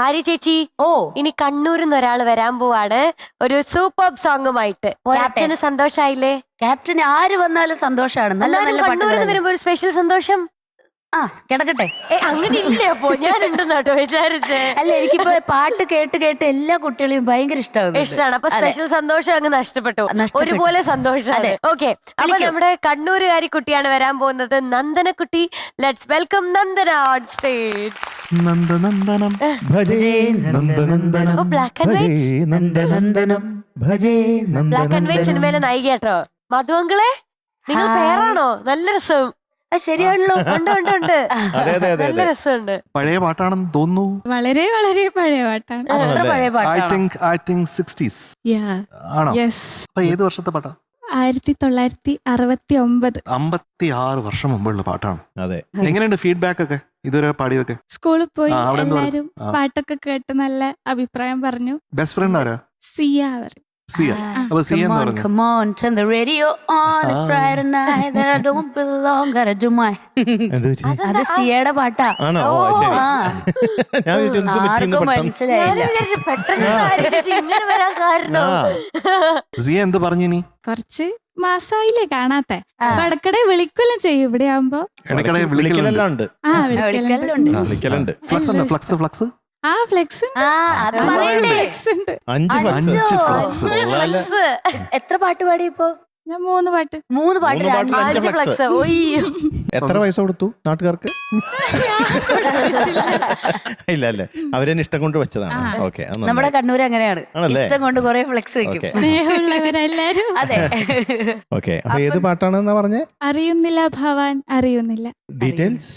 ആര്യ ചേച്ചി ഇനി കണ്ണൂരിൽ നിന്ന് ഒരാൾ വരാൻ പോവാണ് ഒരു സൂപ്പർ സോങ്ങുമായിട്ട്. ക്യാപ്റ്റന് സന്തോഷായില്ലേ? ക്യാപ്റ്റന് ആര് വന്നാലും സന്തോഷാണ്. നല്ല നല്ല കണ്ണൂരിൽ നിന്ന് വരുമ്പോ ഒരു സ്പെഷ്യൽ സന്തോഷം. കിടക്കട്ടെ. അങ്ങനെ ഇല്ലേ? അപ്പോ ഞാൻ ഉണ്ടെന്നോട്ടോ വിചാരിച്ചേ. അല്ല, എനിക്കിപ്പോ പാട്ട് കേട്ട് കേട്ട് എല്ലാ കുട്ടികളെയും ഭയങ്കര ഇഷ്ടമാണ്. അപ്പൊ സ്പെഷ്യൽ സന്തോഷം അങ്ങ് നഷ്ടപ്പെട്ടു. ഒരുപോലെ സന്തോഷമാണ്. ഓക്കെ, അപ്പൊ നമ്മുടെ കണ്ണൂരുകാരി കുട്ടിയാണ് വരാൻ പോകുന്നത്, നന്ദനക്കുട്ടി. Let's welcome Nandana on stage. നന്ദനന്ദനം ഭജേ നന്ദനന്ദനം ബ്ലാക്ക് ആൻഡ് വൈറ്റ് സിനിമയിലെ നായിക കേട്ടോ മധുവങ്കളെ. നിങ്ങൾ പേരാണോ? നല്ല രസം. ശരിയാണല്ലോ. ഉണ്ട്. നല്ല രസമുണ്ട്. പഴയ പാട്ടാണെന്ന് തോന്നുന്നു. വളരെ വളരെ പഴയ പാട്ടാണ്. പഴയ I think 60s ആണോ? അപ്പൊ ഏത് വർഷത്തെ പാട്ടാ? 1969. 56 വർഷം മുമ്പുള്ള പാട്ടാണ്. അതെ. എങ്ങനെയുണ്ട് ഫീഡ്ബാക്ക് ഒക്കെ ഇതുവരെ പാടിയതൊക്കെ? സ്കൂളിൽ പോയി എല്ലാരും പാട്ടൊക്കെ കേട്ട് നല്ല അഭിപ്രായം പറഞ്ഞു. ബെസ്റ്റ് ഫ്രണ്ട് ആരാ? സിയ. സിയ. അപ്പൊ സിയ എന്ന് പറഞ്ഞു Come on, turn the radio on. It's Friday night that I don't belong. Gotta do my. അത് സിയയുടെ പാട്ടാ. ആർക്കും മനസ്സിലായില്ല. സിയ എന്ത് പറഞ്ഞു? നീ കുറച്ച് മാസായില്ലേ കാണാത്തെ. ഇടക്കിടെ വിളിക്കെല്ലാം ചെയ്യും. ഇവിടെ ആവുമ്പോ ഇടയ്ക്കിടെ വിളിക്കലുണ്ട്. വിളിക്കലുണ്ട്. ഫ്ലക്സ് എത്ര പാട്ട് പാടി ഇപ്പോ? ഞാൻ 3 പാട്ട്. 3 പാട്ട്. എത്ര പൈസ കൊടുത്തു നാട്ടുകാർക്ക്? ഇല്ല അല്ലേ, അവരെന്നെ ഇഷ്ടം കൊണ്ട് വെച്ചതാണ്. ഓക്കെ, നമ്മുടെ കണ്ണൂർ അങ്ങനെയാണ്, ഇഷ്ടം കൊണ്ട് കുറെ ഫ്ലെക്സ് വെക്കും. സ്നേഹമുള്ളവരെല്ലാരും. അതെ. ഓക്കെ, അപ്പൊ ഏത് പാട്ടാണെന്നാ പറഞ്ഞേ? അറിയുന്നില്ല ഭവാൻ അറിയുന്നില്ല. ഡീറ്റെയിൽസ്.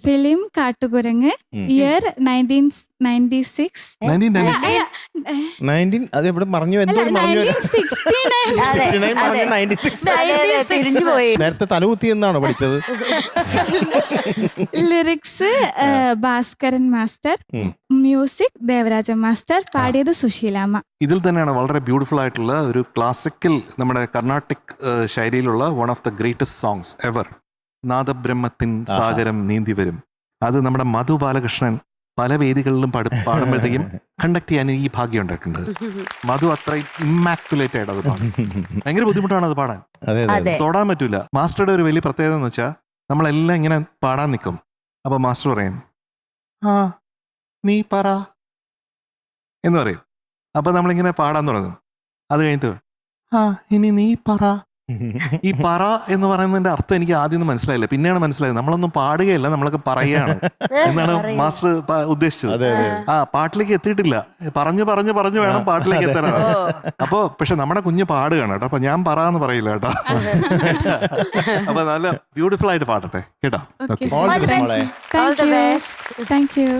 ഫിലിം കാട്ടുകുരങ്ങ്. ഇയർ 1996. 19 അത് എവിടെ പറഞ്ഞു? നേരത്തെ തലകുത്തി എന്നാണോ പഠിച്ചത്? Lyrics Bhaskaran master, music Devaraja master, പാടിയത് സുശീലാമ്മ. ഇതിൽ തന്നെയാണ് വളരെ ബ്യൂട്ടിഫുൾ ആയിട്ടുള്ള ഒരു ക്ലാസിക്കൽ നമ്മുടെ കർണാട്ടിക് ശൈലിയിലുള്ള one of the greatest songs ever, നാദബ്രഹ്മത്തിൻ സാഗരം നീന്തി വരും. അത് നമ്മുടെ മധു ബാലകൃഷ്ണൻ പല വേദികളിലും പാടുമ്പോഴത്തേക്കും കണ്ടക്ട് ചെയ്യാൻ ഈ ഭാഗ്യം ഉണ്ടായിട്ടുണ്ട്. മധു അത്ര ഇമ്മാക്കുലേറ്റ് ആയിട്ട് അത് പാടും. ഭയങ്കര ബുദ്ധിമുട്ടാണ് അത് പാടാൻ, തൊടാൻ പറ്റൂല. മാസ്റ്ററുടെ ഒരു വലിയ പ്രത്യേകത എന്ന് വെച്ചാൽ നമ്മളെല്ലാം ഇങ്ങനെ പാടാൻ നിൽക്കും. അപ്പൊ മാസ്റ്റർ പറയും, നീ പറ എന്ന് പറയും. അപ്പൊ നമ്മളിങ്ങനെ പാടാൻ തുടങ്ങും. അത് കഴിഞ്ഞിട്ട് ഇനി നീ പറ. ഈ പറ എന്ന് പറയുന്നതിന്റെ അർത്ഥം എനിക്ക് ആദ്യം ഒന്നും മനസ്സിലായില്ല, പിന്നെയാണ് മനസ്സിലായത് നമ്മളൊന്നും പാടുകയല്ല, നമ്മളൊക്കെ പറയുകയാണ് എന്നാണ് മാസ്റ്റർ ഉദ്ദേശിച്ചത്. പാട്ടിലേക്ക് എത്തിയിട്ടില്ല, പറഞ്ഞു പറഞ്ഞു പറഞ്ഞു വേണം പാട്ടിലേക്ക് എത്താനാണ്. അപ്പൊ പക്ഷെ നമ്മുടെ കുഞ്ഞ് പാടുകയാണ് കേട്ടോ. അപ്പൊ ഞാൻ പറ എന്ന് പറയില്ല കേട്ടോ. അപ്പൊ നല്ല ബ്യൂട്ടിഫുൾ ആയിട്ട് പാടട്ടെ കേട്ടോ. Thank you.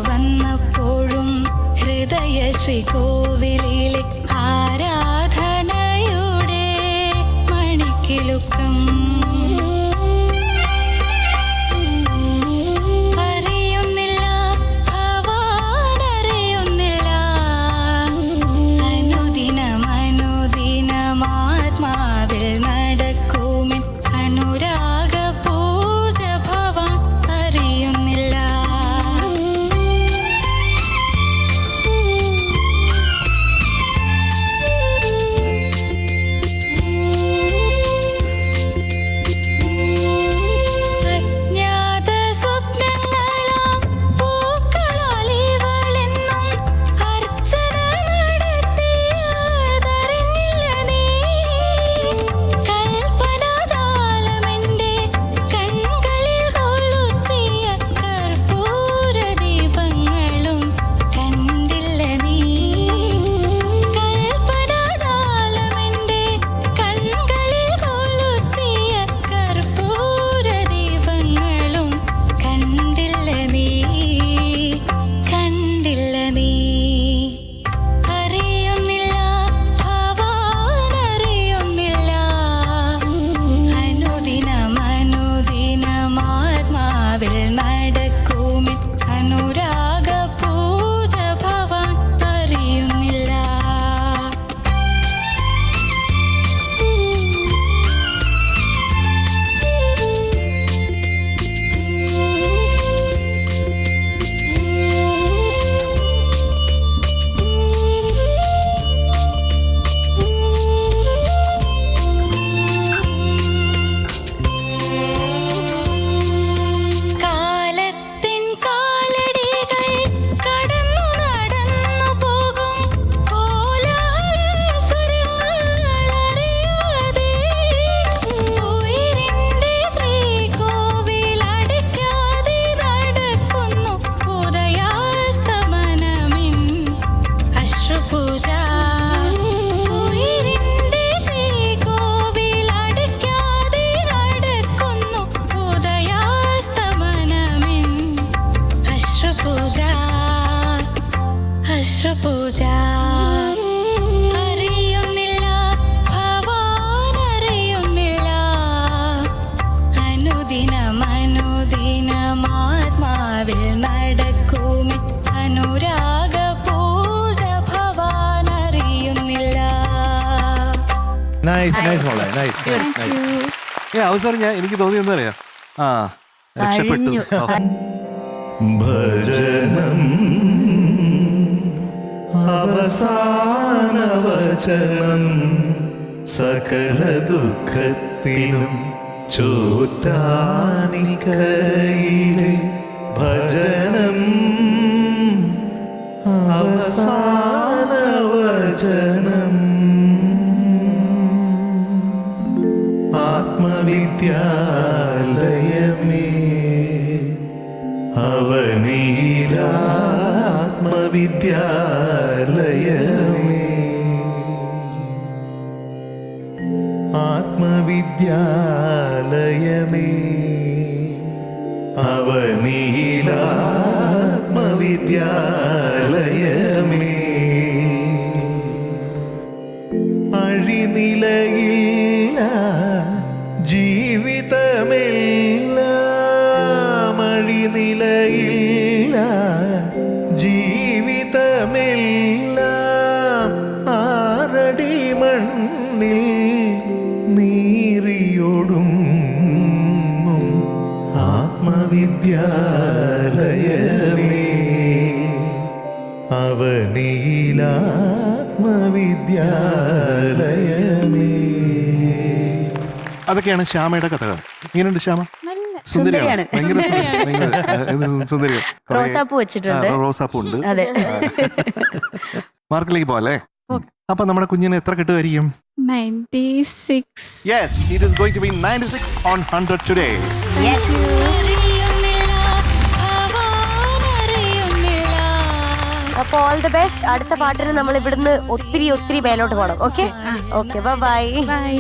വന്നപ്പോഴും ഹൃദയ ശ്രീകോവിലിലെ ആരാധനയുടെ മണിക്കിലുക്കം. അറിയുന്നില്ല ഭവാൻ അറിയുന്നില്ല, അനുദിനം അനുദിനമാത്മാവിൽ നടക്കുമെൻ അനുരാഗ പൂജ ഭവാൻ അറിയുന്നില്ല. നൈസ് മോളെ നൈസ്. അവസാനം എനിക്ക് തോന്നിയെന്ന് അറിയാം. ആ രക്ഷപ്പെട്ടു. കഴിഞ്ഞു. ഭജനം അവസാന വചനം സകല ദുഃഖത്തിനും ചോറ്റാനിക്കയിലെ ഭജനം അവസാന വചനം ആത്മവിദ്യാലയമേ അവനീലാത്മവിദ്യാലയമേ ആത്മവിദ്യാലയമേ അവനീലാത്മവിദ്യാലയമേ അഴിനിലയില്ല ജീവിതമെല്ലാം അഴിനിലയില്ല ജീവിതമെല്ലാം ആറടി മണ്ണിൽ നീറിയൊടും ആത്മവിദ്യാലയമേ അവനീലാത്മവിദ്യാലയമേ. അതൊക്കെയാണ് ശ്യാമയുടെ കഥകൾ. ഇങ്ങനെയുണ്ട് ശ്യാമ? നല്ല സുന്ദരിയാണ്. ഭയങ്കര സുന്ദരിയാണ്. റോസാപ്പൂ വെച്ചിട്ടുണ്ട്. റോസാപ്പൂ ഉണ്ട്. അതെ. മാർക്കിലേക്ക് പോവാല്ലേ? അപ്പൊ നമ്മുടെ കുഞ്ഞിന് എത്ര കിട്ടുമായിരിക്കും? 96. Yes, it is going to be 96 on 100 today. Yes. അറിയുന്നില്ല ഭവാനറിയുന്നില്ല. അപ്പൊ ഓൾ ദി ബെസ്റ്റ്. അടുത്ത പാട്ടിന് നമ്മൾ ഇവിടുന്ന് ഒത്തിരി മേലോട്ട് പോകണം. Okay, bye. Bye.